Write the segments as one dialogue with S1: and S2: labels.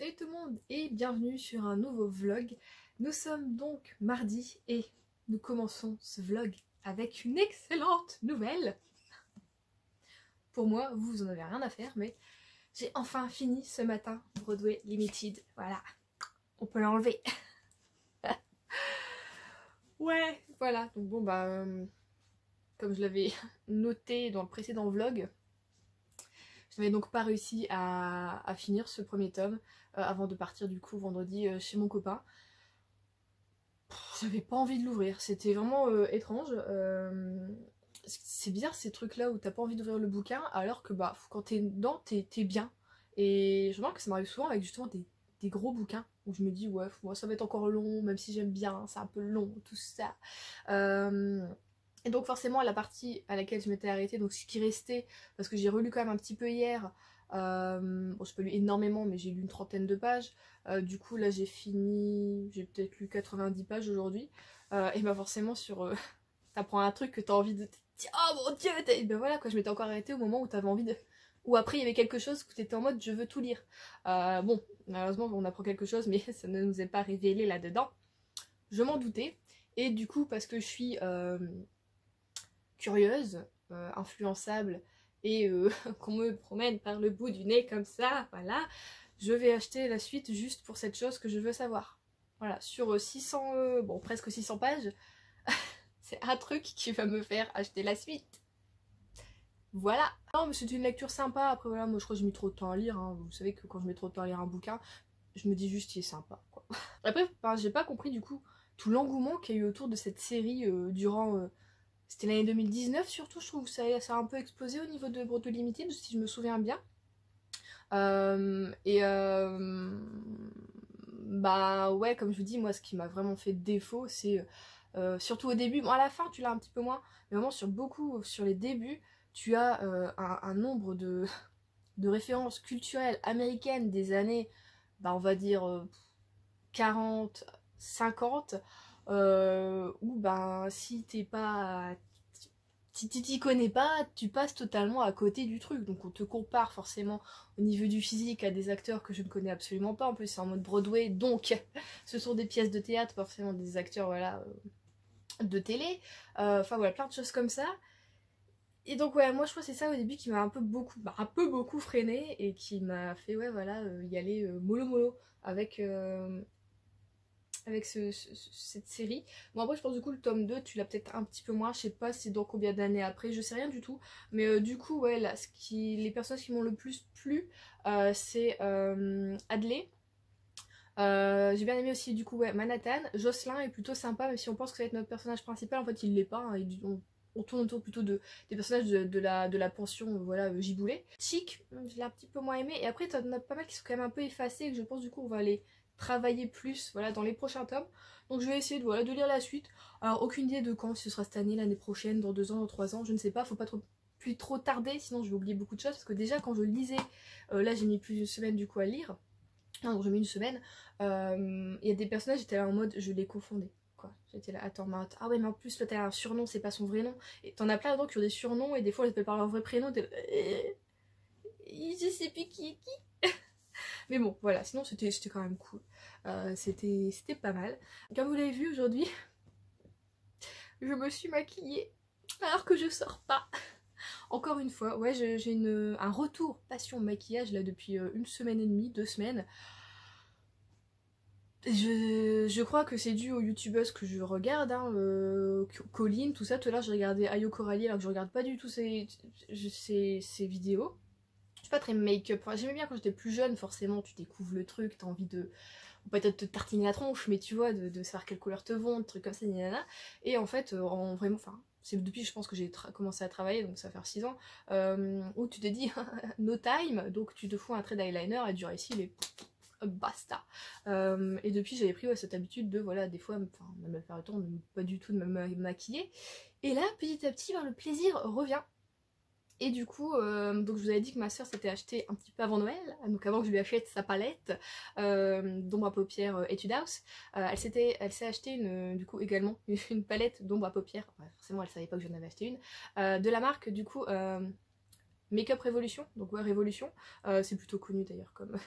S1: Salut tout le monde et bienvenue sur un nouveau vlog. Nous sommes donc mardi et nous commençons ce vlog avec une excellente nouvelle. Pour moi, vous en avez rien à faire, mais j'ai enfin fini ce matin Broadway Limited. Voilà, on peut l'enlever. Ouais, voilà. Donc bon comme je l'avais noté dans le précédent vlog, je n'avais donc pas réussi à finir ce premier tome avant de partir du coup vendredi chez mon copain. J'avais pas envie de l'ouvrir, c'était vraiment étrange. C'est bizarre ces trucs là où t'as pas envie d'ouvrir le bouquin alors que quand t'es dedans t'es bien. Et je remarque que ça m'arrive souvent avec justement des gros bouquins où je me dis ouais moi ça va être encore long même si j'aime bien, c'est un peu long tout ça. Et donc forcément la partie à laquelle je m'étais arrêtée, donc ce qui restait, parce que j'ai relu quand même un petit peu hier, bon j'ai pas lu énormément mais j'ai lu une trentaine de pages, du coup là j'ai fini, j'ai peut-être lu 90 pages aujourd'hui, et forcément t'apprends un truc que t'as envie de dire oh mon dieu, et ben voilà quoi, je m'étais encore arrêtée au moment où t'avais envie de... Ou après il y avait quelque chose où t'étais en mode je veux tout lire. Bon, malheureusement on apprend quelque chose mais ça ne nous est pas révélé là-dedans. Je m'en doutais, et du coup parce que je suis... curieuse, influençable et qu'on me promène par le bout du nez comme ça, voilà, je vais acheter la suite juste pour cette chose que je veux savoir. Voilà, sur 600, bon presque 600 pages, c'est un truc qui va me faire acheter la suite. Voilà. Non mais c'est une lecture sympa, après voilà, moi je crois que j'ai mis trop de temps à lire, hein. Vous savez que quand je mets trop de temps à lire un bouquin, je me dis juste il est sympa, quoi. Après, j'ai pas compris du coup tout l'engouement qu'il y a eu autour de cette série durant... C'était l'année 2019 surtout, je trouve que ça a un peu explosé au niveau de Broadway Limited, si je me souviens bien. Bah ouais, comme je vous dis, moi ce qui m'a vraiment fait défaut, c'est surtout au début, bon à la fin tu l'as un petit peu moins, mais vraiment sur les débuts, tu as un nombre de références culturelles américaines des années, on va dire 40, 50, où si tu t'y connais pas, tu passes totalement à côté du truc. Donc on te compare forcément au niveau du physique à des acteurs que je ne connais absolument pas. En plus c'est en mode Broadway, donc ce sont des pièces de théâtre, forcément des acteurs voilà de télé. Enfin voilà, plein de choses comme ça. Et donc ouais, moi je crois que c'est ça au début qui m'a un peu beaucoup freiné et qui m'a fait ouais voilà y aller mollo mollo avec cette série. Bon après je pense du coup le tome 2 tu l'as peut-être un petit peu moins, je sais pas c'est dans combien d'années après, je sais rien du tout. Mais du coup ouais là les personnages qui m'ont le plus plu c'est Adley. J'ai bien aimé aussi du coup ouais, Manhattan. Jocelyn est plutôt sympa même si on pense que ça va être notre personnage principal, en fait il l'est pas, hein, on tourne autour plutôt des personnages de la pension voilà Giboulet. Chic, je l'ai un petit peu moins aimé, et après t'en as pas mal qui sont quand même un peu effacés et que je pense du coup on va aller travailler plus voilà dans les prochains tomes. Donc je vais essayer de lire la suite. Alors aucune idée de quand, si ce sera cette année, l'année prochaine, dans 2 ans, dans 3 ans, je ne sais pas, faut pas trop tarder sinon je vais oublier beaucoup de choses, parce que déjà quand je lisais, là j'ai mis plus d'une semaine du coup à lire, non j'ai mis une semaine, il y a des personnages j'étais là en mode je les confondais. J'étais là, attends, ah ouais mais en plus là t'as un surnom, c'est pas son vrai nom, et t'en as plein dedans qui ont des surnoms et des fois on les appelle par leur vrai prénom, t'es là, je sais plus qui est qui. Mais bon, voilà, sinon c'était quand même cool. C'était pas mal. Comme vous l'avez vu aujourd'hui, je me suis maquillée alors que je sors pas. Encore une fois, ouais, j'ai un retour passion maquillage là depuis 1 semaine et demie, 2 semaines. Je crois que c'est dû aux youtubeuses que je regarde, hein, Colline, tout ça. Tout à l'heure j'ai regardé Ayo Coralie alors que je regarde pas du tout ses vidéos. Je suis pas très make-up, enfin, j'aimais bien quand j'étais plus jeune, forcément tu découvres le truc, t'as envie de peut-être te tartiner la tronche, mais tu vois, de savoir quelle couleur te vont, des trucs comme ça, nanana. Et en fait, vraiment, enfin, c'est depuis je pense que j'ai commencé à travailler, donc ça va faire 6 ans, où tu te dis no time, donc tu te fous un trait d'eyeliner et du récit, et basta. Et depuis j'avais pris cette habitude de, voilà, des fois, enfin, même à faire le temps, pas du tout de me maquiller. Et là, petit à petit, le plaisir revient. Et du coup, donc je vous avais dit que ma soeur s'était acheté un petit peu avant Noël, donc avant que je lui achète sa palette d'ombre à paupières Etude House, elle s'est acheté du coup également une palette d'ombre à paupières, ouais, forcément elle savait pas que j'en avais acheté une, de la marque du coup Make Up Revolution, donc ouais Révolution, c'est plutôt connu d'ailleurs comme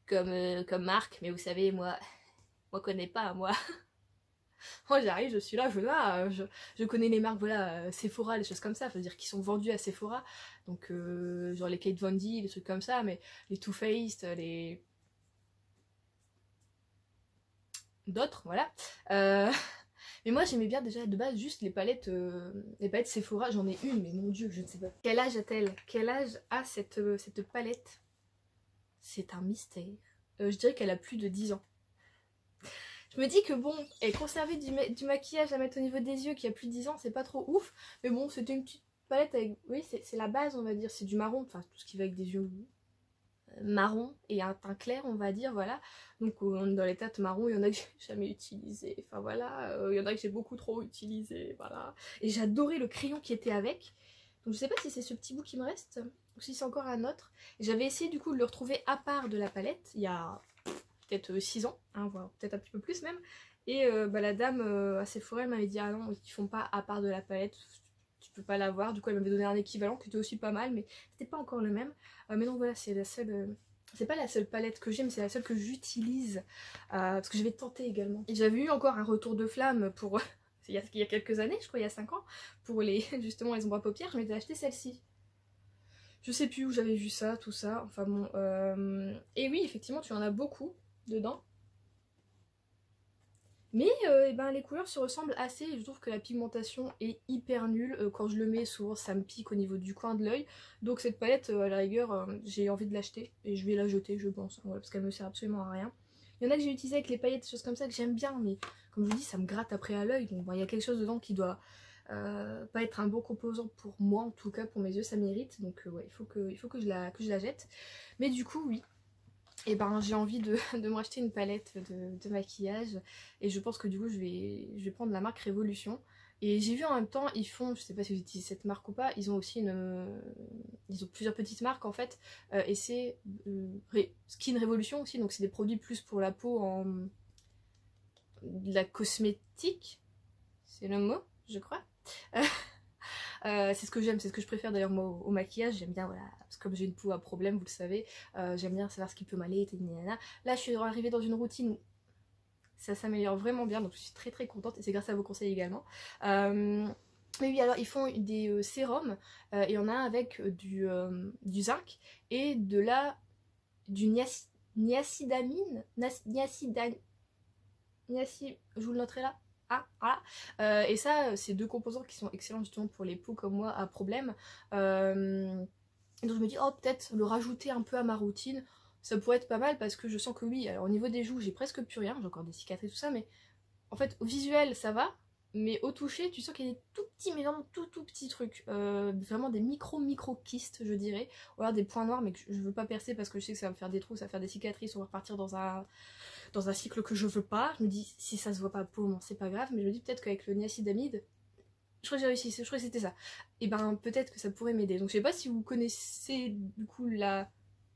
S1: comme marque, mais vous savez, moi connais pas, moi. Moi j'arrive, je suis là, je connais les marques, voilà, Sephora, les choses comme ça, faut dire qui sont vendus à Sephora, donc genre les Kate Von D, les trucs comme ça, mais les Too Faced, les d'autres, voilà. Mais moi j'aimais bien déjà de base juste les palettes Sephora, j'en ai une, mais mon dieu, je ne sais pas. Quel âge a-t-elle? Quel âge a cette palette? C'est un mystère. Je dirais qu'elle a plus de 10 ans. Je me dis que bon, et conserver du maquillage à mettre au niveau des yeux qui a plus de 10 ans, c'est pas trop ouf. Mais bon, c'était une petite palette avec... Oui, c'est la base, on va dire. C'est du marron, enfin tout ce qui va avec des yeux marron et un teint clair, on va dire, voilà. Donc dans les teintes marron, il y en a que j'ai jamais utilisé. Enfin voilà, il y en a que j'ai beaucoup trop utilisé, voilà. Et j'adorais le crayon qui était avec. Donc je sais pas si c'est ce petit bout qui me reste, ou si c'est encore un autre. J'avais essayé du coup de le retrouver à part de la palette, il y a... peut-être 6 ans, hein, voire peut-être un petit peu plus même. Et la dame à Sephora elle m'avait dit ah non, ils font pas à part de la palette, tu peux pas l'avoir. Du coup elle m'avait donné un équivalent qui était aussi pas mal, mais c'était pas encore le même. Mais donc voilà, c'est la seule. C'est pas la seule palette que j'ai, mais c'est la seule que j'utilise. Parce que je vais tenter également. Et j'avais eu encore un retour de flamme pour. il y a quelques années, je crois, il y a 5 ans, pour justement les ombres à paupières, je m'étais acheté celle-ci. Je sais plus où j'avais vu ça, tout ça. Enfin bon. Et oui, effectivement, tu en as beaucoup dedans. Mais les couleurs se ressemblent assez, et je trouve que la pigmentation est hyper nulle. Quand je le mets, souvent ça me pique au niveau du coin de l'œil. Donc cette palette, à la rigueur, j'ai envie de l'acheter et je vais la jeter, je pense. Voilà, parce qu'elle me sert absolument à rien. Il y en a que j'ai utilisé avec les paillettes, des choses comme ça que j'aime bien, mais comme je vous dis, ça me gratte après à l'œil. Donc il y a quelque chose dedans qui doit pas être un bon composant pour moi, en tout cas pour mes yeux, ça m'irrite. Donc ouais, il faut que je la jette. Mais du coup, oui. Et ben j'ai envie de me racheter une palette de maquillage et je pense que du coup je vais prendre la marque Révolution. Et j'ai vu en même temps, ils font, je sais pas si vous utilisez cette marque ou pas, ils ont aussi ils ont plusieurs petites marques en fait, et c'est Skin Révolution aussi, donc c'est des produits plus pour la peau en de la cosmétique, c'est le mot, je crois. C'est ce que j'aime, c'est ce que je préfère d'ailleurs moi au maquillage. J'aime bien, voilà, parce que comme j'ai une peau à problème, vous le savez, j'aime bien savoir ce qui peut m'aller, là je suis arrivée dans une routine où ça s'améliore vraiment bien, donc je suis très très contente et c'est grâce à vos conseils également. Mais oui, alors ils font des sérums, et il y en a un avec du zinc et du niacidamine, je vous le noterai là. Ah, voilà. Et ça, c'est deux composants qui sont excellents justement pour les peaux comme moi à problème. Donc je me dis, oh, peut-être le rajouter un peu à ma routine, ça pourrait être pas mal parce que je sens que oui, alors au niveau des joues, j'ai presque plus rien, j'ai encore des cicatrices, tout ça, mais en fait, au visuel, ça va, mais au toucher, tu sens qu'il y a des tout petits, mais vraiment tout petits trucs, vraiment des micro kystes, je dirais, ou alors des points noirs, mais que je veux pas percer parce que je sais que ça va me faire des trous, ça va faire des cicatrices, on va repartir dans un cycle que je veux pas. Je me dis, si ça se voit pas peau, bon, c'est pas grave, mais je me dis peut-être qu'avec le niacidamide, je crois que j'ai réussi, je crois que c'était ça. Et ben peut-être que ça pourrait m'aider. Donc je sais pas si vous connaissez du coup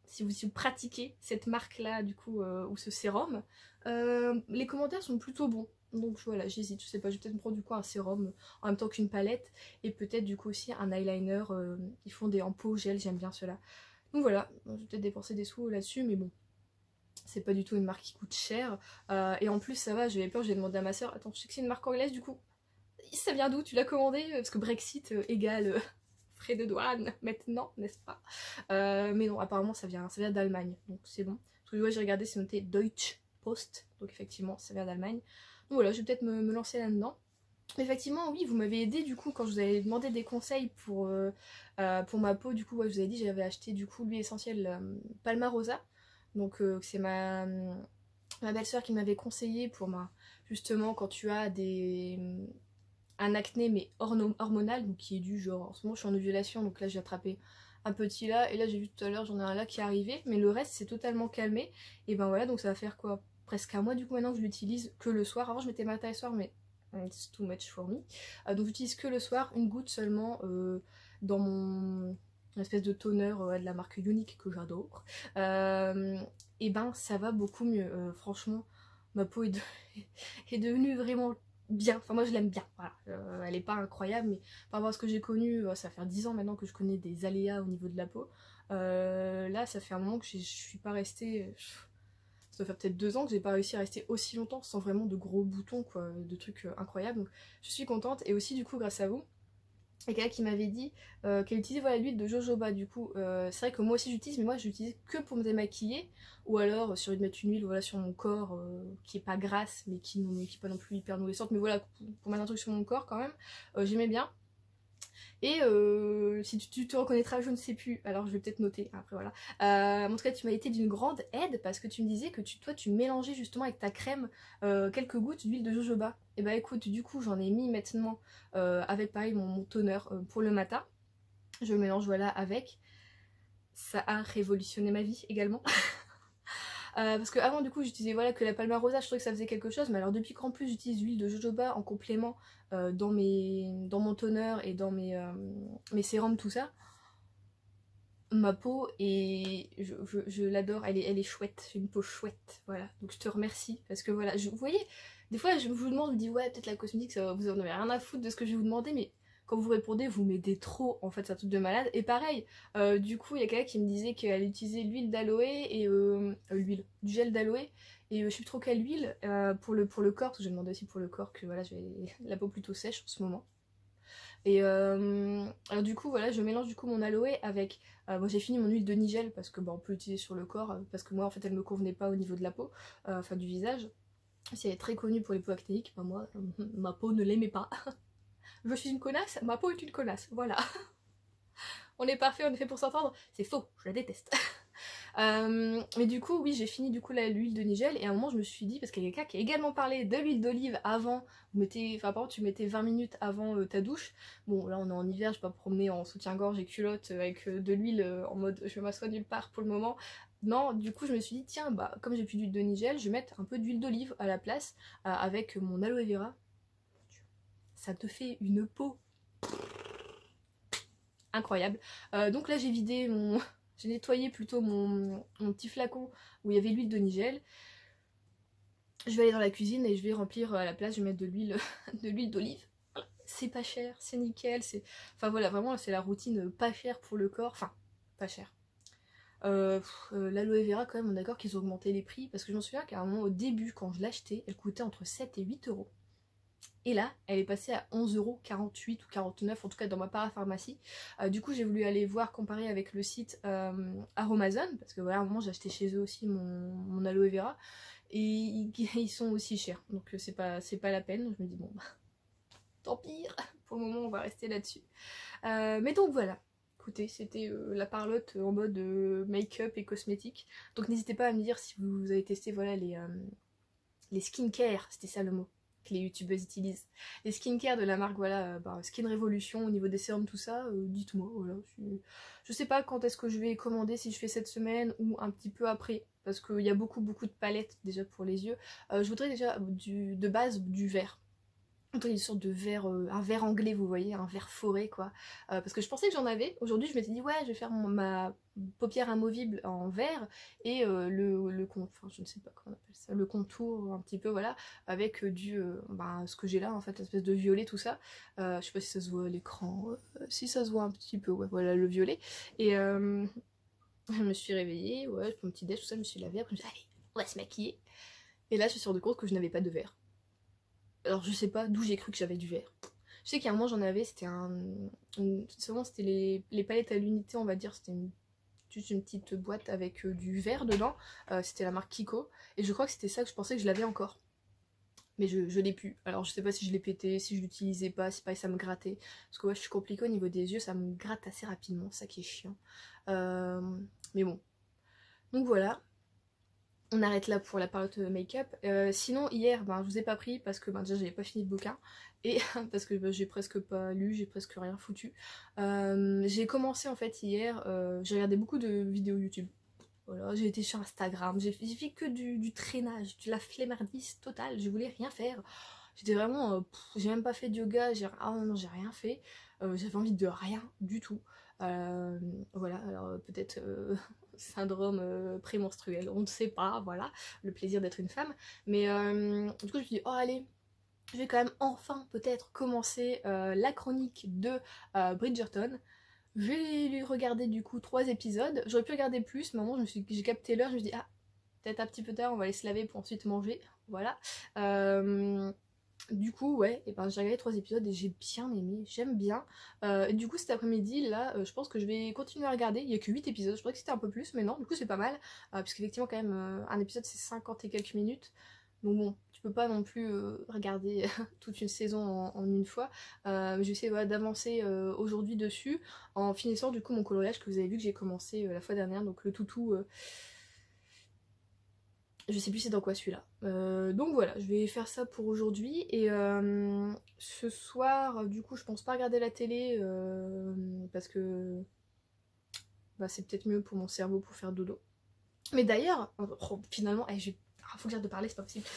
S1: si vous pratiquez cette marque là du coup ou ce sérum. Les commentaires sont plutôt bons. Donc voilà, j'hésite, je sais pas, je vais peut-être me prendre du coup un sérum en même temps qu'une palette et peut-être du coup aussi un eyeliner. Ils font des en peau gel, j'aime bien cela. Donc voilà, je vais peut-être dépenser des sous là-dessus, mais bon. C'est pas du tout une marque qui coûte cher. Et en plus, ça va, j'avais peur, j'ai demandé à ma soeur, attends, je sais que c'est une marque anglaise du coup. Ça vient d'où? Tu l'as commandé? Parce que Brexit égale frais de douane maintenant, n'est-ce pas? Mais non, apparemment ça vient d'Allemagne, donc c'est bon. Parce que ouais, j'ai regardé, c'est noté Deutsche Post, donc effectivement ça vient d'Allemagne. Donc voilà, je vais peut-être me lancer là-dedans. Effectivement, oui, vous m'avez aidé du coup quand je vous avais demandé des conseils pour ma peau. Du coup, ouais, je vous avais dit j'avais acheté du coup l'huile essentielle Palmarosa. Donc c'est ma belle-sœur qui m'avait conseillé pour justement quand tu as un acné mais hormonal, donc qui est dû genre en ce moment je suis en ovulation, donc là j'ai attrapé un petit là, et là j'ai vu tout à l'heure j'en ai un là qui est arrivé, mais le reste c'est totalement calmé. Et ben voilà, donc ça va faire quoi, presque un mois du coup maintenant que je l'utilise que le soir. Avant je mettais matin et soir, mais it's too much for me. Donc j'utilise que le soir, une goutte seulement dans mon espèce de toner de la marque Unique que j'adore. Et ben ça va beaucoup mieux. Franchement, ma peau est devenue vraiment bien. Enfin moi je l'aime bien. Voilà. Elle est pas incroyable, mais par rapport à ce que j'ai connu, ça va faire 10 ans maintenant que je connais des aléas au niveau de la peau. Là ça fait un moment que je suis pas restée doit faire peut-être 2 ans que j'ai pas réussi à rester aussi longtemps sans vraiment de gros boutons, quoi, de trucs incroyables. Donc je suis contente, et aussi du coup grâce à vous. Et quelqu'un qui m'avait dit qu'elle utilisait voilà, l'huile de jojoba. Du coup, c'est vrai que moi aussi j'utilise, mais moi je l'utilise que pour me démaquiller. Ou alors, si j'ai envie de mettre une huile voilà, sur mon corps qui est pas grasse, mais qui n'est pas non plus hyper nourrissante. Mais voilà, pour mettre un truc sur mon corps quand même, j'aimais bien. Et si tu te reconnaîtras, je ne sais plus, alors je vais peut-être noter après, voilà. En tout cas, tu m'as été d'une grande aide parce que tu me disais que toi tu mélangeais justement avec ta crème quelques gouttes d'huile de jojoba. Et bah écoute, du coup j'en ai mis maintenant avec pareil mon toner pour le matin. Je le mélange voilà avec. Ça a révolutionné ma vie également. Parce que avant du coup j'utilisais voilà que la palmarosa, je trouvais que ça faisait quelque chose, mais alors depuis qu'en plus j'utilise l'huile de jojoba en complément dans mon toner et dans mes sérums, tout ça, ma peau est, je l'adore, elle est chouette, j'ai une peau chouette, voilà, donc je te remercie, parce que voilà, vous voyez, des fois je vous demande, je me dis ouais peut-être la cosmétique, ça, vous en avez rien à foutre de ce que je vais vous demander, mais quand vous répondez, vous m'aidez trop, en fait, c'est un truc de malade. Et pareil, du coup, il y a quelqu'un qui me disait qu'elle utilisait l'huile d'aloe et du gel d'aloe. Et je sais plus trop quelle huile pour le corps, parce que j'ai demandé aussi pour le corps, que voilà, j'ai la peau plutôt sèche en ce moment. Et alors du coup, voilà, je mélange du coup mon aloe avec... moi j'ai fini mon huile de nigel, parce que bah, on peut l'utiliser sur le corps, parce que moi en fait elle me convenait pas au niveau de la peau, enfin du visage. Si elle est très connue pour les peaux acnéiques, bah, moi, ma peau ne l'aimait pas. Je suis une connasse, ma peau est une connasse, voilà. On est parfait, on est fait pour s'entendre. C'est faux, je la déteste. Mais du coup, oui, j'ai fini du coup l'huile de nigel, et à un moment je me suis dit, parce qu'il y a quelqu'un qui a également parlé de l'huile d'olive avant, enfin par contre tu mettais 20 minutes avant ta douche. Bon là on est en hiver, je vais pas me promener en soutien-gorge et culotte avec de l'huile en mode je m'assois nulle part pour le moment. Non, du coup je me suis dit tiens, bah comme j'ai plus d'huile de nigel, je vais mettre un peu d'huile d'olive à la place avec mon aloe vera. Ça te fait une peau incroyable. Donc là j'ai vidé j'ai nettoyé plutôt mon petit flacon où il y avait l'huile de nigel. Je vais aller dans la cuisine et je vais remplir à la place, je vais mettre de l'huile d'olive. C'est pas cher, c'est nickel, enfin voilà, vraiment c'est la routine pas chère pour le corps, enfin pas cher. L'aloe vera quand même, on est d'accord qu'ils ont augmenté les prix, parce que je m'en souviens qu'à un moment au début quand je l'achetais, elle coûtait entre 7 et 8 euros. Et là, elle est passée à 11,48 € ou 49, en tout cas dans ma parapharmacie. Du coup, j'ai voulu aller voir, comparer avec le site Aromazone, parce que voilà, à un moment, j'ai acheté chez eux aussi mon aloe vera, et ils sont aussi chers, donc c'est pas la peine. Donc je me dis, bon, bah, tant pis, pour le moment, on va rester là-dessus. Mais donc voilà, écoutez, c'était la parlotte en mode make-up et cosmétique. Donc n'hésitez pas à me dire si vous avez testé voilà, les skincare, c'était ça le mot que les youtubeuses utilisent. Les skincare de la marque voilà, Skin Revolution au niveau des sérums, tout ça, dites-moi, voilà. Je sais pas quand est-ce que je vais commander, si je fais cette semaine ou un petit peu après, parce qu'il y a beaucoup de palettes déjà pour les yeux. Je voudrais déjà de base du vert. Une sorte de vert, un vert anglais, vous voyez, un vert forêt quoi. Parce que je pensais que j'en avais. Aujourd'hui je m'étais dit ouais je vais faire ma paupière amovible en vert et enfin je ne sais pas comment on appelle ça, le contour un petit peu voilà, avec ce que j'ai là en fait, l'espèce de violet tout ça. Je sais pas si ça se voit à l'écran, si ça se voit un petit peu, ouais voilà le violet. Et je me suis réveillée, ouais, je prends mon petit déj, tout ça, je me suis lavée, après je me suis dit allez, on va se maquiller. Et là je me suis rendu compte que je n'avais pas de vert. Alors je sais pas d'où j'ai cru que j'avais du vert. Je sais qu'à un moment j'en avais, c'était c'était les palettes à l'unité on va dire, c'était juste une petite boîte avec du vert dedans, c'était la marque Kiko, et je crois que c'était ça que je pensais que je l'avais encore. Mais je l'ai plus, alors je sais pas si je l'ai pété, si je l'utilisais pas, si pareil ça me grattait, parce que ouais je suis compliquée au niveau des yeux, ça me gratte assez rapidement, ça qui est chiant. Mais bon, donc voilà. On arrête là pour la période make-up. Sinon hier, je vous ai pas pris parce que déjà j'avais pas fini le bouquin et parce que j'ai presque pas lu, j'ai presque rien foutu. J'ai commencé en fait hier, j'ai regardé beaucoup de vidéos YouTube. Voilà, j'ai été sur Instagram, j'ai fait que du traînage, de la flemmardise totale, je voulais rien faire. J'étais vraiment, j'ai même pas fait de yoga, j'ai rien fait. J'avais envie de rien du tout. Voilà, alors peut-être syndrome prémenstruel, on ne sait pas, voilà, le plaisir d'être une femme. Mais du coup je me suis dit, oh allez, je vais quand même enfin peut-être commencer la chronique de Bridgerton. J'ai regardé du coup 3 épisodes, j'aurais pu regarder plus, mais à un moment j'ai capté l'heure, je me suis dit, ah, peut-être un petit peu tard, on va aller se laver pour ensuite manger, voilà. Du coup, ouais, et ben j'ai regardé 3 épisodes et j'ai bien aimé, j'aime bien. Et du coup, cet après-midi, là, je pense que je vais continuer à regarder. Il y a que 8 épisodes, je croyais que c'était un peu plus, mais non, du coup, c'est pas mal. Puisqu'effectivement, quand même, un épisode c'est 50 et quelques minutes. Donc bon, tu peux pas non plus regarder toute une saison en une fois. Mais j'essaie voilà, d'avancer aujourd'hui dessus en finissant du coup mon coloriage que vous avez vu que j'ai commencé la fois dernière. Donc le toutou. Je sais plus c'est dans quoi celui-là. Donc voilà, je vais faire ça pour aujourd'hui. Et ce soir, du coup, je pense pas regarder la télé parce que bah, c'est peut-être mieux pour mon cerveau pour faire dodo. Mais d'ailleurs, finalement, faut que j'arrête de parler, c'est pas possible.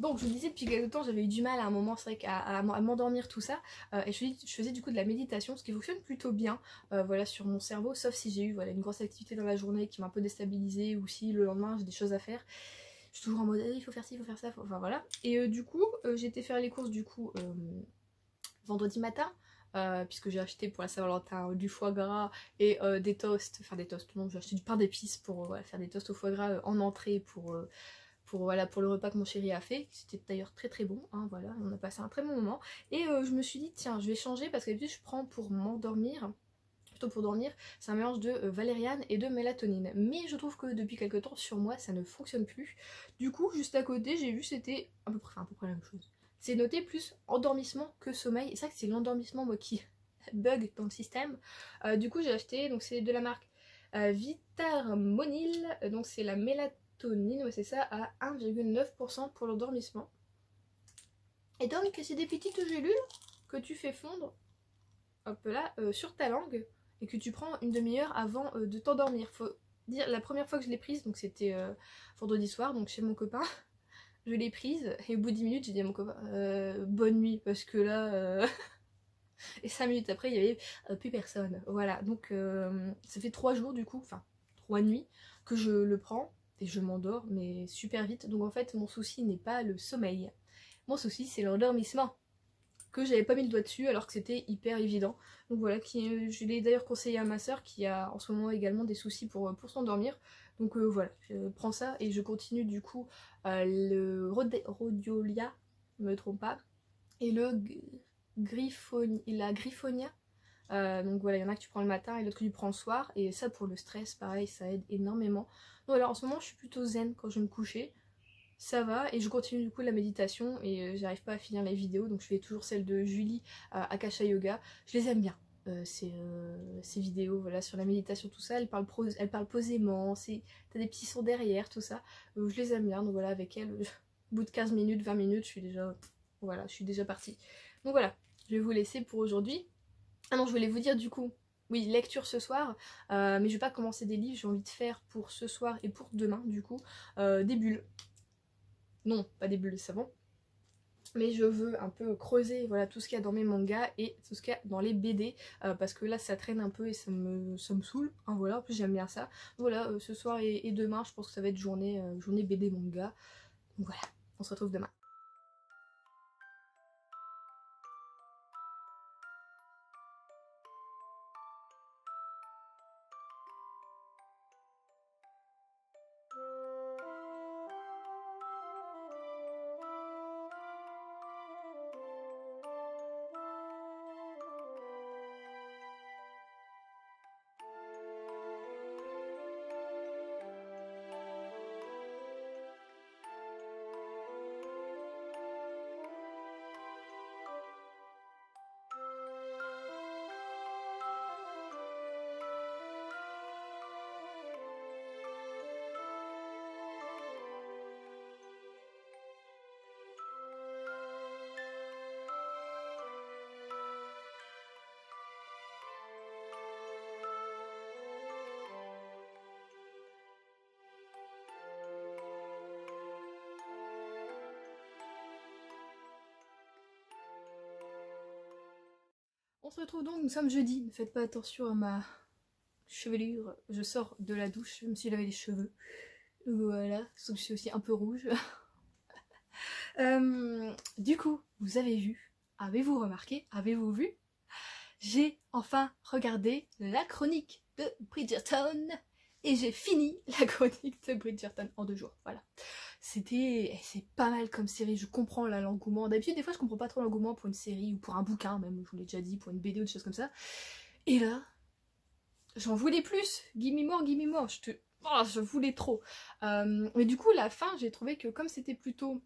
S1: Donc je vous disais depuis quelque temps j'avais eu du mal à un moment c'est vrai à m'endormir tout ça et je faisais du coup de la méditation ce qui fonctionne plutôt bien voilà sur mon cerveau sauf si j'ai eu voilà, une grosse activité dans la journée qui m'a un peu déstabilisée ou si le lendemain j'ai des choses à faire. Je suis toujours en mode il faut faire ci, il faut faire ça, enfin voilà. Et du coup j'ai été faire les courses du coup vendredi matin puisque j'ai acheté pour la Saint-Valentin du foie gras et des toasts, enfin des toasts, non j'ai acheté du pain d'épices pour voilà, faire des toasts au foie gras en entrée voilà, pour le repas que mon chéri a fait, c'était d'ailleurs très très bon, hein, voilà, on a passé un très bon moment. Et je me suis dit, tiens, je vais changer parce que d'habitude je prends pour m'endormir, plutôt pour dormir, c'est un mélange de valériane et de mélatonine. Mais je trouve que depuis quelques temps, sur moi, ça ne fonctionne plus. Du coup, juste à côté, j'ai vu c'était à peu près la même chose. C'est noté plus endormissement que sommeil, et c'est vrai que c'est l'endormissement, moi, qui bug dans le système. Du coup, j'ai acheté, donc c'est de la marque Vitarmonil, donc c'est la mélatonine, ouais, c'est ça, à 1,9% pour l'endormissement. Et donc c'est des petites gélules que tu fais fondre hop là sur ta langue et que tu prends une demi-heure avant de t'endormir. Faut dire la première fois que je l'ai prise, donc c'était vendredi soir, donc chez mon copain, je l'ai prise et au bout de 10 minutes j'ai dit à mon copain bonne nuit parce que là et 5 minutes après il y avait plus personne. Voilà, donc ça fait 3 jours du coup, enfin 3 nuits que je le prends. Et je m'endors mais super vite. Donc en fait mon souci n'est pas le sommeil. Mon souci c'est l'endormissement. Que j'avais pas mis le doigt dessus alors que c'était hyper évident. Donc voilà, je l'ai d'ailleurs conseillé à ma soeur qui a en ce moment également des soucis pour s'endormir. Donc voilà, je prends ça et je continue du coup le Rhodiolia, je me trompe pas. Et le la Griffonia. Donc voilà, il y en a que tu prends le matin et l'autre que tu prends le soir. Et ça pour le stress, pareil, ça aide énormément. Donc voilà, en ce moment je suis plutôt zen quand je vais me coucher. Ça va, et je continue du coup la méditation et j'arrive pas à finir les vidéos. Donc je fais toujours celle de Julie Akasha Yoga. Je les aime bien. Ces vidéos voilà, sur la méditation, tout ça. Elle parle posément, t'as des petits sons derrière, tout ça. Je les aime bien, donc voilà, avec elle, au bout de 15 minutes, 20 minutes, je suis déjà partie. Donc voilà, je vais vous laisser pour aujourd'hui. Ah non, je voulais vous dire du coup, oui, lecture ce soir, mais je vais pas commencer des livres, j'ai envie de faire pour ce soir et pour demain du coup, des bulles. Non, pas des bulles de savon, mais je veux un peu creuser voilà, tout ce qu'il y a dans mes mangas et tout ce qu'il y a dans les BD, parce que là ça traîne un peu et ça me saoule, hein, voilà, en plus j'aime bien ça. Voilà, ce soir et demain, je pense que ça va être journée BD manga. Donc voilà, on se retrouve demain. On se retrouve donc, nous sommes jeudi, ne faites pas attention à ma chevelure, je sors de la douche, je me suis lavé les cheveux, voilà, sauf que je suis aussi un peu rouge. Du coup, vous avez vu, avez-vous remarqué, avez-vous vu, j'ai enfin regardé la chronique de Bridgerton Et j'ai fini la chronique de Bridgerton en 2 jours, voilà. C'est pas mal comme série, je comprends là l'engouement. D'habitude, des fois, je comprends pas trop l'engouement pour une série ou pour un bouquin, même, je vous l'ai déjà dit, pour une BD ou des choses comme ça. Et là, j'en voulais plus. Gimme more, je voulais trop. Mais du coup, la fin, j'ai trouvé que comme c'était plutôt...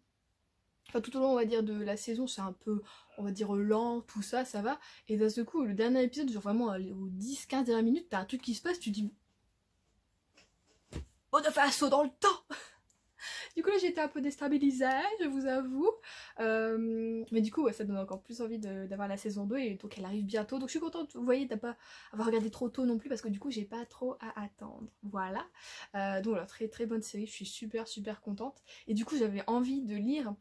S1: Enfin, tout au long, on va dire, de la saison, c'est un peu, on va dire, lent, tout ça, ça va. Et d'un seul coup, le dernier épisode, genre vraiment, aux 10-15 dernières minutes, t'as un truc qui se passe, tu dis... On a fait un saut dans le temps. Du coup là j'étais un peu déstabilisée, je vous avoue. Mais du coup ouais, ça donne encore plus envie d'avoir la saison 2 et donc elle arrive bientôt. Donc je suis contente, vous voyez, de pas avoir regardé trop tôt non plus parce que du coup j'ai pas trop à attendre. Voilà. Donc voilà, très très bonne série, je suis super contente. Et du coup j'avais envie de lire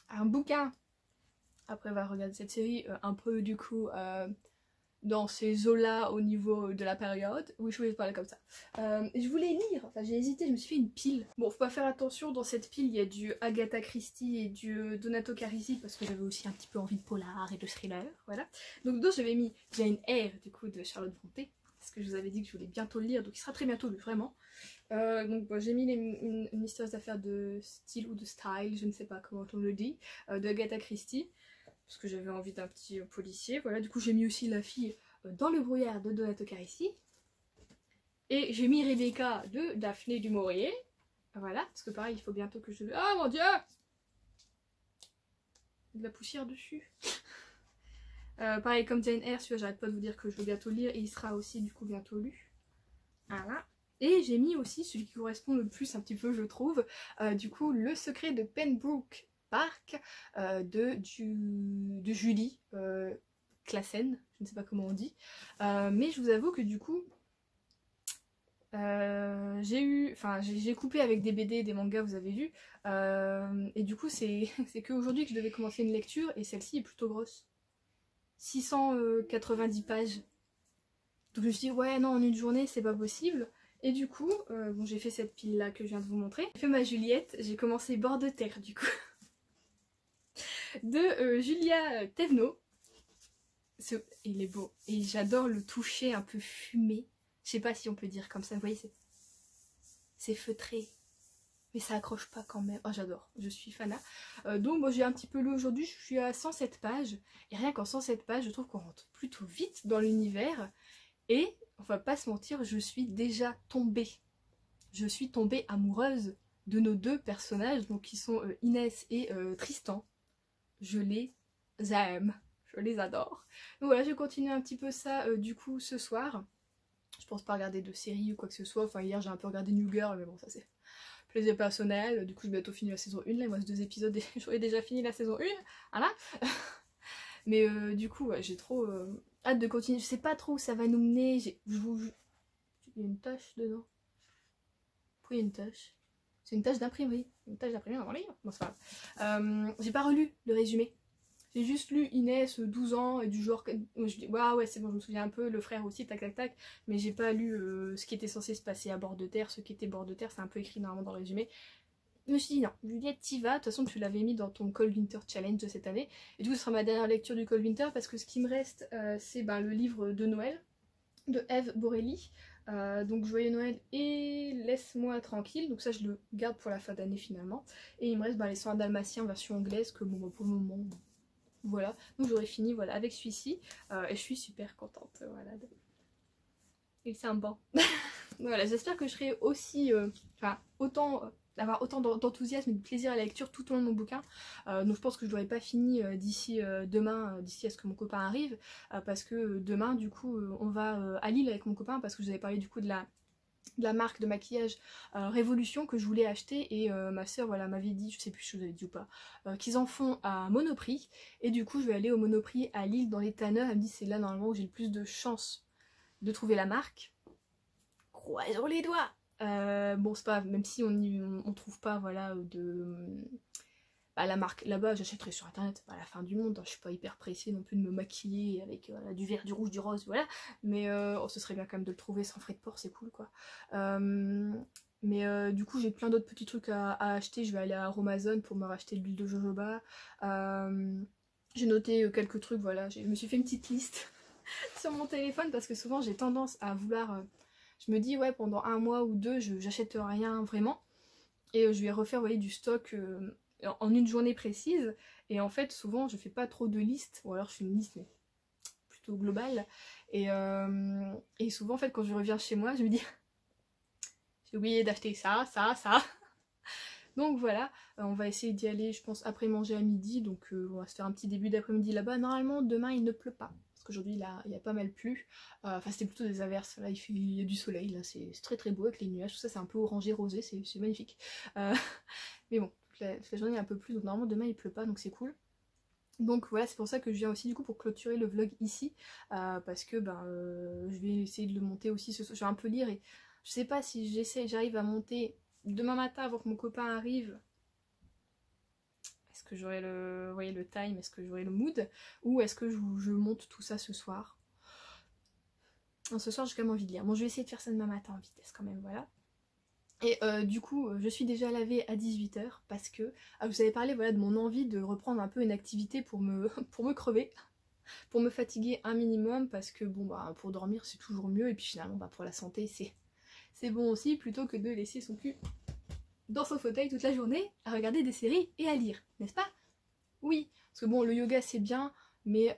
S1: un bouquin après avoir regardé cette série, un peu du coup... dans ces eaux-là au niveau de la période. Oui, je voulais parler comme ça. Je voulais lire, enfin j'ai hésité, je me suis fait une pile. Bon, faut pas faire attention, dans cette pile il y a du Agatha Christie et du Donato Carisi parce que j'avais aussi un petit peu envie de polar et de thriller, voilà. Donc dedans j'avais mis Jane Eyre du coup de Charlotte Brontë, parce que je vous avais dit que je voulais bientôt le lire, donc il sera très bientôt lu, vraiment. Donc bon, j'ai mis une mystérieuse affaire de style ou de style, je ne sais pas comment on le dit, de Agatha Christie. Parce que j'avais envie d'un petit policier, voilà, du coup j'ai mis aussi La fille dans le brouillard de Donato Carisi. Et j'ai mis Rebecca de Daphné du Maurier, voilà, parce que pareil, il faut bientôt que je... Ah mon dieu! De la poussière dessus. Pareil, comme Jane Eyre, celui-là j'arrête pas de vous dire que je vais bientôt le lire, et il sera aussi du coup bientôt lu. Voilà. Et j'ai mis aussi celui qui correspond le plus un petit peu, je trouve, du coup, Le secret de Pembroke Park de Julie Classen, je ne sais pas comment on dit, mais je vous avoue que du coup j'ai coupé avec des BD, des mangas, vous avez vu, et du coup c'est qu'aujourd'hui que je devais commencer une lecture et celle-ci est plutôt grosse, 690 pages, donc je me suis dit ouais non en une journée c'est pas possible. Et du coup, bon, j'ai fait cette pile là que je viens de vous montrer, j'ai fait ma Juliette, j'ai commencé Bord de terre du coup de Julia Thévenot. Il est beau et j'adore le toucher un peu fumé, je sais pas si on peut dire comme ça, vous voyez, c'est feutré mais ça accroche pas quand même. Oh j'adore, je suis fanat. Donc moi j'ai un petit peu lu aujourd'hui, je suis à 107 pages et rien qu'en 107 pages je trouve qu'on rentre plutôt vite dans l'univers et on va pas se mentir, je suis déjà tombée. Je suis tombée amoureuse de nos deux personnages, donc qui sont Inès et Tristan. Je les aime, je les adore. Donc voilà, je continue un petit peu ça du coup ce soir. Je pense pas regarder de série ou quoi que ce soit. Enfin hier j'ai un peu regardé New Girl, mais bon ça c'est plaisir personnel. Du coup j'ai bientôt fini la saison 1, là il me reste 2 épisodes et j'aurais déjà fini la saison 1. Voilà. Mais du coup ouais, j'ai trop hâte de continuer. Je sais pas trop où ça va nous mener. Il y a une tache dedans. Pourquoi il y a une tache? C'est une tâche d'imprimerie. Une tâche d'imprimerie dans mon livre. Bon, c'est pas grave. J'ai pas relu le résumé. J'ai juste lu Inès, 12 ans, et du genre... Je dis, ouais, c'est bon, je me souviens un peu, le frère aussi, tac, tac, tac. Mais j'ai pas lu ce qui était censé se passer à bord de terre. Ce qui était bord de terre, c'est un peu écrit normalement dans le résumé. Je me suis dit, non, Juliette, t'y vas. De toute façon, tu l'avais mis dans ton Cold Winter Challenge de cette année. Et du coup, ce sera ma dernière lecture du Cold Winter, parce que ce qui me reste, c'est le livre de Noël, de Eve Borelli. Donc Joyeux Noël et Laisse-moi tranquille, donc ça je le garde pour la fin d'année finalement, et il me reste les soins dalmatiens en version anglaise que bon pour le moment voilà, donc j'aurai fini voilà avec celui-ci et je suis super contente, voilà, il c'est un banc. Voilà, j'espère que je serai aussi avoir autant d'enthousiasme et de plaisir à la lecture tout au long de mon bouquin. Donc je pense que je n'aurai pas fini d'ici demain, d'ici à ce que mon copain arrive, parce que demain du coup on va à Lille avec mon copain, parce que je vous avais parlé du coup de la marque de maquillage Révolution que je voulais acheter, et ma soeur voilà, m'avait dit, je sais plus si je vous avais dit ou pas, qu'ils en font à Monoprix, et du coup je vais aller au Monoprix à Lille dans les tanneurs. Elle me dit c'est là normalement où j'ai le plus de chance de trouver la marque. Croisons les doigts. Bon c'est pas, même si on trouve pas voilà la marque là-bas, j'achèterai sur internet, c'est pas la fin du monde, hein, je suis pas hyper pressée non plus de me maquiller avec du vert, du rouge, du rose, voilà, mais ce serait bien quand même de le trouver sans frais de port, c'est cool quoi. Mais du coup j'ai plein d'autres petits trucs à acheter, je vais aller à Amazon pour me racheter de l'huile de jojoba, j'ai noté quelques trucs, voilà, je me suis fait une petite liste sur mon téléphone parce que souvent j'ai tendance à vouloir... je me dis ouais pendant un mois ou deux j'achète rien vraiment et je vais refaire vous voyez, du stock en une journée précise et en fait souvent je fais pas trop de listes ou alors je fais une liste mais plutôt globale et souvent en fait quand je reviens chez moi je me dis j'ai oublié d'acheter ça, ça, ça. Donc voilà, on va essayer d'y aller je pense après manger à midi donc on va se faire un petit début d'après-midi là-bas. Normalement demain il ne pleut pas parce qu'aujourd'hui il a pas mal plu, enfin c'était plutôt des averses, là il y a du soleil, là c'est très très beau avec les nuages, tout ça c'est un peu orangé rosé, c'est magnifique. Mais bon, toute la journée il y a un peu plus donc normalement demain il pleut pas donc c'est cool. Donc voilà, c'est pour ça que je viens aussi du coup pour clôturer le vlog ici, parce que je vais essayer de le monter aussi ce soir, je vais un peu lire et je sais pas si j'arrive à monter demain matin avant que mon copain arrive. Est-ce que j'aurai le, vous voyez, le time, est-ce que j'aurai le mood, ou est-ce que je monte tout ça ce soir? Non, ce soir j'ai quand même envie de lire, bon je vais essayer de faire ça demain matin en vitesse quand même, voilà. Et du coup, je suis déjà lavée à 18 h parce que je vous avais parlé voilà, de mon envie de reprendre un peu une activité pour me, pour me crever, pour me fatiguer un minimum, parce que bon bah pour dormir c'est toujours mieux, et puis finalement bah, pour la santé c'est bon aussi, plutôt que de laisser son cul dans son fauteuil toute la journée à regarder des séries et à lire, n'est-ce pas? Oui, parce que bon le yoga c'est bien, mais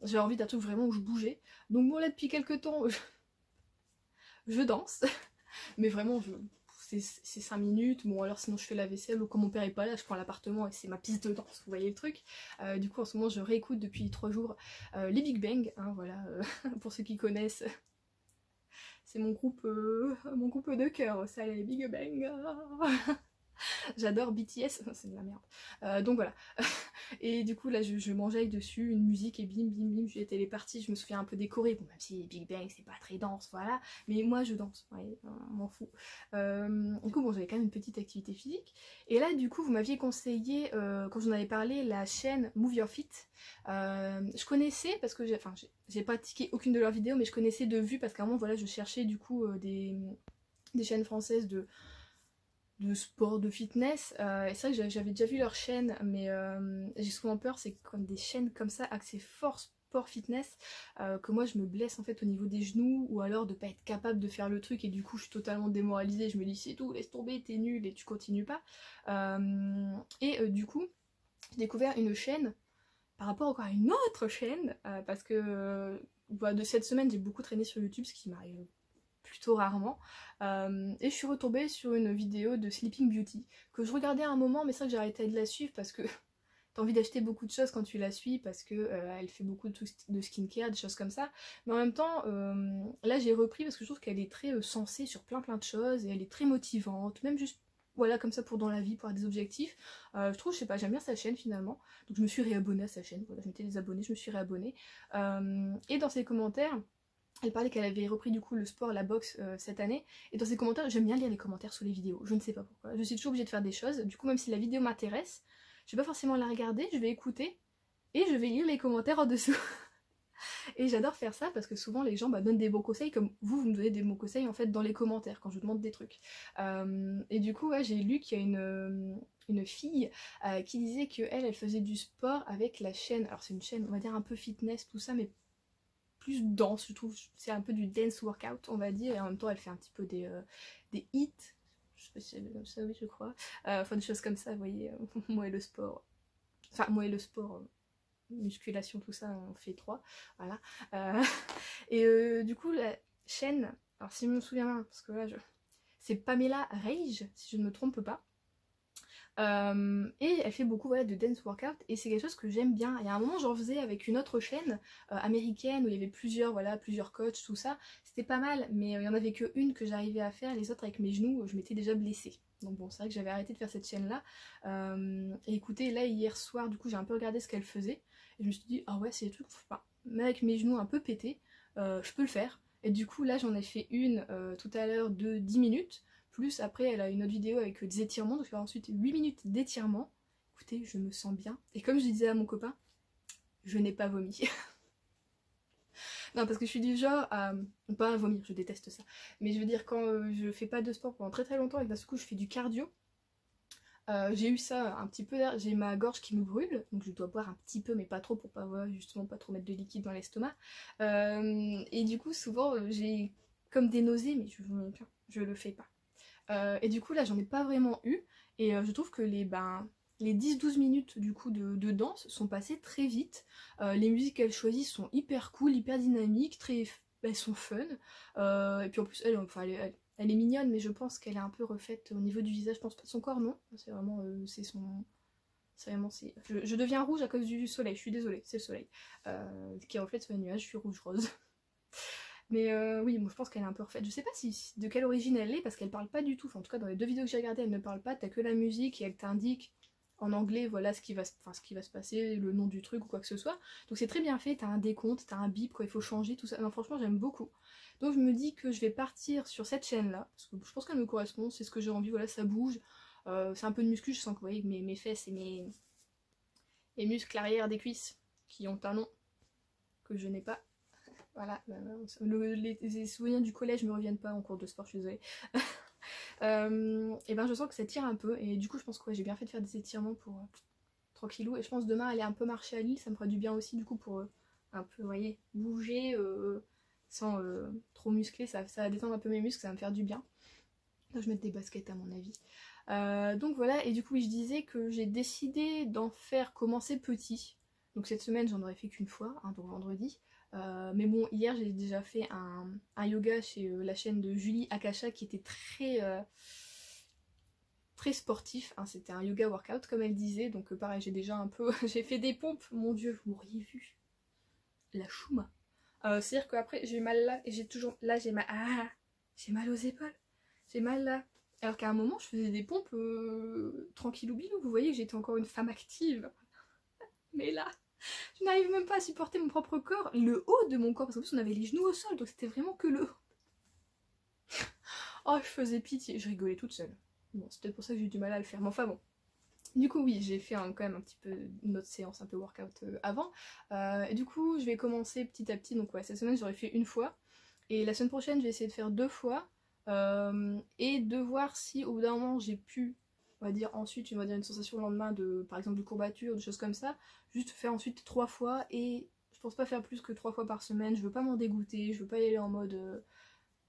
S1: j'avais envie d'un truc vraiment où je bougeais. Donc bon là depuis quelques temps je danse. Mais vraiment, c'est 5 minutes. Bon, alors sinon je fais la vaisselle ou quand mon père est pas là, je prends l'appartement et c'est ma piste de danse. Vous voyez le truc. Du coup, en ce moment, je réécoute depuis 3 jours les Big Bang. Hein, voilà, pour ceux qui connaissent. C'est mon groupe de cœur, ça, les Big Bang. J'adore BTS, c'est de la merde. Donc voilà. Et du coup là je mangeais dessus une musique et bim bim bim, j'étais les parties, je me souviens un peu décorée, bon même si Big Bang c'est pas très dense, voilà, mais moi je danse, ouais, on m'en fout. Du coup bon j'avais quand même une petite activité physique, et là du coup vous m'aviez conseillé, quand j'en avais parlé, la chaîne Move Your Fit. Je connaissais parce que j'ai pratiqué aucune de leurs vidéos, mais je connaissais de vue parce qu'à un moment voilà je cherchais du coup des chaînes françaises de sport, de fitness, et c'est vrai que j'avais déjà vu leur chaîne, mais j'ai souvent peur, c'est comme des chaînes comme ça, axées fort sport fitness, que moi je me blesse en fait au niveau des genoux, ou alors de pas être capable de faire le truc, et du coup je suis totalement démoralisée, je me dis c'est tout, laisse tomber, t'es nul et tu continues pas. Du coup, j'ai découvert une chaîne, par rapport encore à une autre chaîne, parce que de cette semaine j'ai beaucoup traîné sur YouTube, ce qui m'arrive plutôt rarement, et je suis retombée sur une vidéo de Sleeping Beauty que je regardais à un moment, mais c'est vrai que j'ai arrêté de la suivre parce que t'as envie d'acheter beaucoup de choses quand tu la suis, parce que elle fait beaucoup de skincare, des choses comme ça, mais en même temps là j'ai repris parce que je trouve qu'elle est très sensée sur plein de choses, et elle est très motivante, même juste voilà comme ça pour dans la vie, pour avoir des objectifs. Je trouve, je sais pas, j'aime bien sa chaîne finalement, donc je me suis réabonnée à sa chaîne, voilà, je m'étais désabonnée, je me suis réabonnée, et dans ses commentaires elle parlait qu'elle avait repris du coup le sport, la boxe cette année, et dans ses commentaires, j'aime bien lire les commentaires sous les vidéos, je ne sais pas pourquoi, je suis toujours obligée de faire des choses, du coup même si la vidéo m'intéresse, je vais pas forcément la regarder, je vais écouter, et je vais lire les commentaires en dessous. Et j'adore faire ça parce que souvent les gens donnent des bons conseils, comme vous me donnez des bons conseils en fait dans les commentaires quand je vous demande des trucs. Et du coup ouais, j'ai lu qu'il y a une fille qui disait qu'elle faisait du sport avec la chaîne, alors c'est une chaîne on va dire un peu fitness tout ça, mais plus dense, je trouve, c'est un peu du dance workout on va dire, et en même temps elle fait un petit peu des hits, je sais pas si c'est comme ça, oui je crois, enfin des choses comme ça, vous voyez, moi et le sport, musculation tout ça, on fait 3, voilà. Du coup la chaîne, alors si je me souviens bien, parce que là c'est Pamela Rage si je ne me trompe pas. Et elle fait beaucoup voilà, de dance workout, et c'est quelque chose que j'aime bien. Il y a un moment j'en faisais avec une autre chaîne américaine où il y avait plusieurs coachs, tout ça, c'était pas mal, mais il y en avait que une que j'arrivais à faire, les autres avec mes genoux je m'étais déjà blessée. Donc bon, c'est vrai que j'avais arrêté de faire cette chaîne là. Et écoutez, là hier soir du coup j'ai un peu regardé ce qu'elle faisait, et je me suis dit ah ouais c'est des trucs, enfin, même avec mes genoux un peu pétés, je peux le faire. Et du coup là j'en ai fait une tout à l'heure de 10 minutes, plus après elle a une autre vidéo avec des étirements, donc il y aura ensuite 8 minutes d'étirements. Écoutez, je me sens bien, et comme je disais à mon copain, je n'ai pas vomi. Non, parce que je suis du genre à pas à vomir, je déteste ça, mais je veux dire quand je fais pas de sport pendant très longtemps et que d'un coup je fais du cardio, j'ai eu ça un petit peu, j'ai ma gorge qui me brûle, donc je dois boire un petit peu mais pas trop pour pas justement pas trop mettre de liquide dans l'estomac, et du coup souvent j'ai comme des nausées, mais je vous montre, je le fais pas. Et du coup là j'en ai pas vraiment eu, et je trouve que les 10-12 minutes du coup de danse sont passées très vite. Les musiques qu'elle choisit sont hyper cool, hyper dynamiques, elles sont fun. Et puis en plus elle est mignonne, mais je pense qu'elle est un peu refaite au niveau du visage. Je pense pas de son corps, non. C'est vraiment c'est son. C'est vraiment je deviens rouge à cause du soleil, je suis désolée, c'est le soleil. Qui reflète sur les nuages, je suis rouge-rose. Mais oui, moi je pense qu'elle est un peu refaite. Je sais pas de quelle origine elle est, parce qu'elle parle pas du tout. Enfin, en tout cas, dans les 2 vidéos que j'ai regardées, elle ne parle pas. T'as que la musique et elle t'indique en anglais, voilà ce qui va se passer, le nom du truc ou quoi que ce soit. Donc c'est très bien fait. T'as un décompte, t'as un bip, quoi, il faut changer, tout ça. Non, franchement, j'aime beaucoup. Donc je me dis que je vais partir sur cette chaîne-là, parce que je pense qu'elle me correspond, c'est ce que j'ai envie, voilà, ça bouge. C'est un peu de muscu, je sens que vous voyez mes fesses et mes muscles arrière des cuisses qui ont un nom que je n'ai pas. Voilà, les souvenirs du collège me reviennent pas en cours de sport, je suis désolée. Et ben je sens que ça tire un peu, et du coup je pense que ouais, j'ai bien fait de faire des étirements pour tranquillou, et je pense demain aller un peu marcher à l'île, ça me fera du bien aussi du coup pour un peu, vous voyez, bouger sans trop muscler, ça va détendre un peu mes muscles, ça va me faire du bien. Là, je vais mettre des baskets à mon avis. Donc voilà, et du coup oui, je disais que j'ai décidé d'en faire commencer petit. Donc cette semaine j'en aurais fait qu'une fois, hein, donc vendredi. Mais bon, hier j'ai déjà fait un yoga chez la chaîne de Julie Akasha qui était très sportif, hein. C'était un yoga workout comme elle disait, donc pareil, j'ai déjà un peu j'ai fait des pompes, mon dieu, vous m'auriez vu la chouma. C'est à dire qu'après j'ai mal là, et j'ai toujours là, j'ai mal aux épaules, j'ai mal là, alors qu'à un moment je faisais des pompes tranquillou bilou, vous voyez que j'étais encore une femme active. Mais là je n'arrive même pas à supporter mon propre corps, le haut de mon corps, parce qu'en plus on avait les genoux au sol, donc c'était vraiment que le haut. Oh, je faisais pitié, je rigolais toute seule. Bon, c'est peut-être pour ça que j'ai eu du mal à le faire, mais enfin bon. Du coup oui, j'ai fait quand même un petit peu une autre séance, un peu workout avant. Et du coup je vais commencer petit à petit, donc ouais, cette semaine j'aurais fait une fois. Et la semaine prochaine je vais essayer de faire 2 fois. Et de voir si au bout d'un moment j'ai pu, on va dire ensuite, on va dire une sensation le lendemain de, par exemple, de courbature, de choses comme ça, juste faire ensuite 3 fois, et je pense pas faire plus que 3 fois par semaine, je veux pas m'en dégoûter, je veux pas y aller en mode...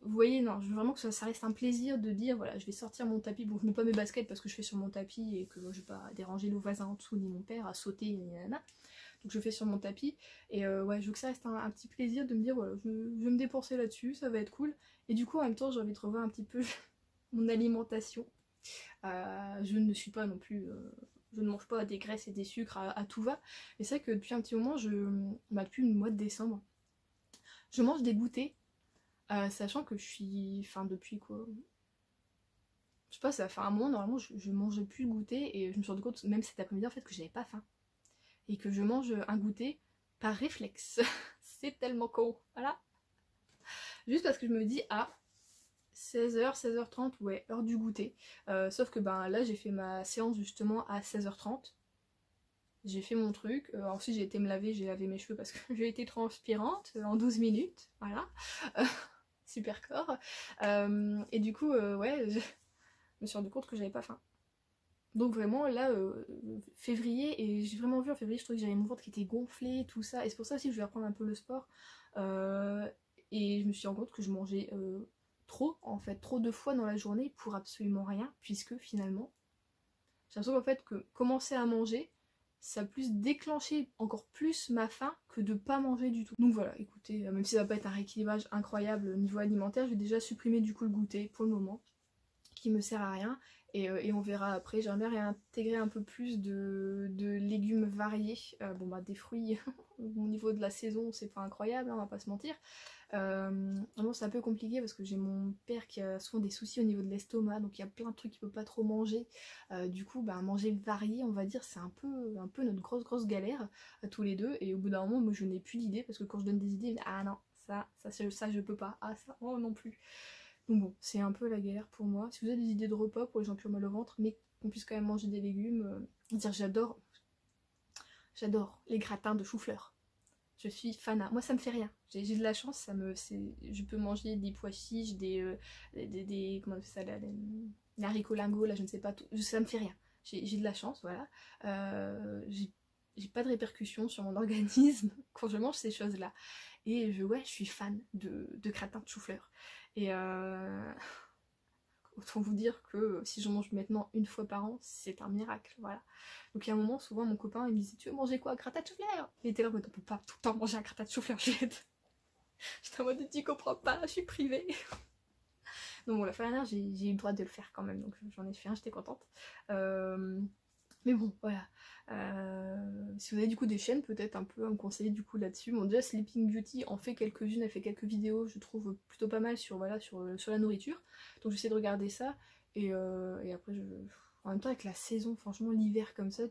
S1: Vous voyez, non, je veux vraiment que ça reste un plaisir de dire, voilà, je vais sortir mon tapis, bon je mets pas mes baskets parce que je fais sur mon tapis et que moi, je vais pas déranger le voisin en dessous, ni mon père à sauter, ni nanana. Donc je fais sur mon tapis, et ouais, je veux que ça reste un petit plaisir de me dire, voilà, je vais me dépenser là-dessus, ça va être cool. Et du coup en même temps j'ai envie de revoir un petit peu mon alimentation. Je ne suis pas non plus... je ne mange pas des graisses et des sucres à tout va. Mais c'est vrai que depuis un petit moment, depuis le mois de décembre, je mange des goûters. Sachant que je suis... Enfin depuis quoi... Je sais pas, ça fait un moment, normalement je mangeais plus de goûter, et je me suis rendu compte même cet après-midi en fait que j'avais pas faim. Et que je mange un goûter par réflexe. C'est tellement con. Voilà. Juste parce que je me dis, 16h, 16h30, ouais, heure du goûter. Sauf que ben là j'ai fait ma séance justement à 16h30. J'ai fait mon truc. Ensuite j'ai été me laver, j'ai lavé mes cheveux parce que j'ai été transpirante en 12 minutes. Voilà. Super corps. Et du coup, ouais, je me suis rendu compte que j'avais pas faim. Donc vraiment là, février, et j'ai vraiment vu en février, je trouvais que j'avais mon ventre qui était gonflé, tout ça. Et c'est pour ça aussi que je vais reprendre un peu le sport. Et je me suis rendu compte que je mangeais... trop en fait, trop de fois dans la journée pour absolument rien, puisque finalement j'ai l'impression qu'en fait que commencer à manger ça a plus déclenché encore plus ma faim que de pas manger du tout. Donc voilà, écoutez, même si ça va pas être un rééquilibrage incroyable au niveau alimentaire, je vais déjà supprimer du coup le goûter pour le moment, qui me sert à rien, et on verra après. J'aimerais réintégrer un peu plus de légumes variés, bon bah des fruits au niveau de la saison c'est pas incroyable, hein, on va pas se mentir. Vraiment c'est un peu compliqué parce que j'ai mon père qui a souvent des soucis au niveau de l'estomac, donc il y a plein de trucs qu'il peut pas trop manger. Du coup bah manger varié, on va dire, c'est un peu notre grosse galère à tous les deux, et au bout d'un moment moi je n'ai plus d'idées, parce que quand je donne des idées, ah non, ça je peux pas, ah ça, oh non plus. Donc bon, c'est un peu la galère pour moi. Si vous avez des idées de repas pour les gens qui ont mal au ventre, mais qu'on puisse quand même manger des légumes, dire j'adore les gratins de chou-fleur. Je suis fan. Moi ça me fait rien. J'ai de la chance, je peux manger des pois chiches, comment on appelle ça, les haricots lingots, là je ne sais pas tout. Ça me fait rien. J'ai de la chance, voilà. j'ai pas de répercussions sur mon organisme quand je mange ces choses-là. Et ouais, je suis fan de gratin de chou-fleur. Et autant vous dire que si je mange maintenant une fois par an, c'est un miracle, voilà. Donc il y a un moment, souvent mon copain il me disait tu veux manger quoi? Gratin de chou-fleur? Il était là, mais on peut pas tout le temps manger un gratin de chou-fleur, j'étais en mode tu comprends pas, je suis privée. Donc bon, la fois dernière j'ai eu le droit de le faire quand même, donc j'en ai fait un, j'étais contente. Mais bon, voilà. Si vous avez du coup des chaînes peut-être un peu à me conseiller du coup là-dessus. Bon déjà Sleeping Beauty en fait quelques-unes, elle fait quelques vidéos, je trouve plutôt pas mal sur, voilà, sur la nourriture. Donc j'essaie de regarder ça. Et après en même temps avec la saison, franchement l'hiver comme ça,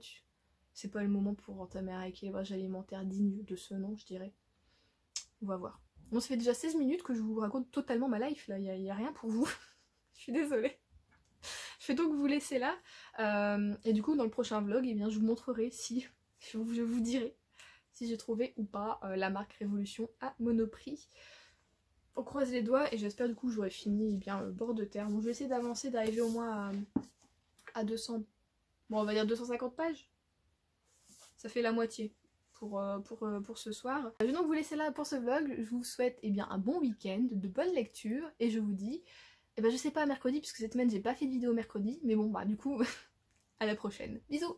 S1: c'est pas le moment pour entamer un équilibrage alimentaire digne de ce nom, je dirais. On va voir. Bon, ça fait déjà 16 minutes que je vous raconte totalement ma life là, y a rien pour vous. Je suis désolée. Je vais donc vous laisser là. Et du coup, dans le prochain vlog, eh bien, je vous montrerai si, je vous dirai si j'ai trouvé ou pas la marque Révolution à Monoprix. On croise les doigts et j'espère du coup que j'aurai fini bien le bord de terre. Bon, je vais essayer d'avancer, d'arriver au moins à 200. Bon, on va dire 250 pages. Ça fait la moitié pour ce soir. Je vais donc vous laisser là pour ce vlog. Je vous souhaite eh bien, un bon week-end, de bonnes lectures et je vous dis... Eh ben je sais pas mercredi puisque cette semaine j'ai pas fait de vidéo mercredi, mais bon bah du coup à la prochaine. Bisous.